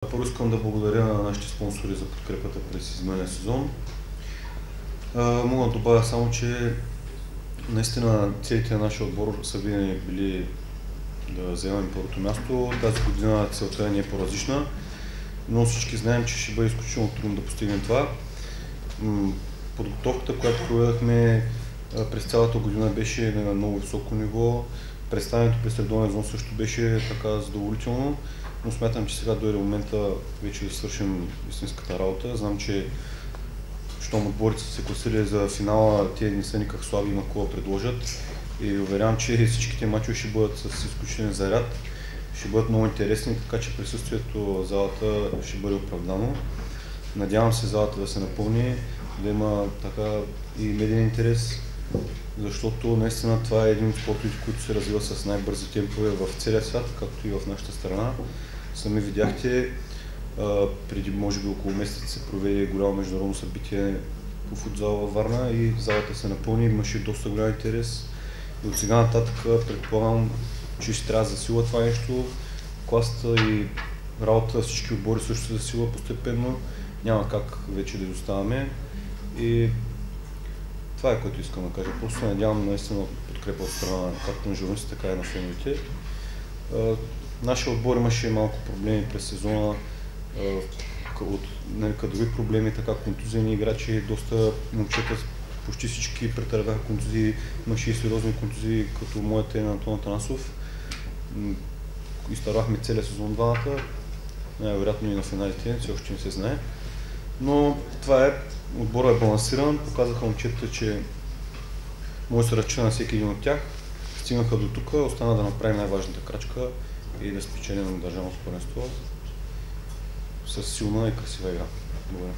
Първо искам да благодаря на нашите спонсори за подкрепата през изминалия сезон. Мога да добавя само, че наистина целите на нашия отбор са винаги били да вземем първото място. Тази година целта ни е по-различна, но всички знаем, че ще бъде изключително трудно да постигнем това. Подготовката, която проведахме през цялата година, беше на много високо ниво. Представянето през редовен сезон също беше така задоволително, но смятам, че сега дойде момента вече да свършим истинската работа. Знам, че щом отборите са се класирали за финала, те не са никак слаби, има какво да предложат. И уверявам, че всичките мачове ще бъдат с изключителен заряд, ще бъдат много интересни, така че присъствието в залата ще бъде оправдано. Надявам се залата да се напълни, да има така и медиен интерес, защото наистина това е един от спортовете, които се развива с най-бързи темпове в целия свят, както и в нашата страна. Сами видяхте, преди може би около месец се проведе голямо международно събитие по футзал във Варна и залата се напълни, имаше доста голям интерес. И от сега нататък предполагам, че ще трябва да засилва това нещо. Класата и работа на всички отбори също се засилва постепенно. Няма как вече да изоставаме. И това е, което искам да кажа. Просто надявам наистина подкрепа от страна както на журналистите, така и на феновете. Нашия отбор имаше малко проблеми през сезона, от кадрови проблеми, така контузени играчи, доста момчета, почти всички претърпяха контузии, имаше и сериозни контузии, като моята и на Антон Атанасов. Изтървахме целия сезон двамата, най-вероятно и на финалите, все още не се знае. Но това е, отборът е балансиран, показаха момчетата, че може да се разчита на всеки един от тях. Стигнаха до тук, остана да направим най-важната крачка и да спечелим държавното първенство с силна и красива игра. Благодаря.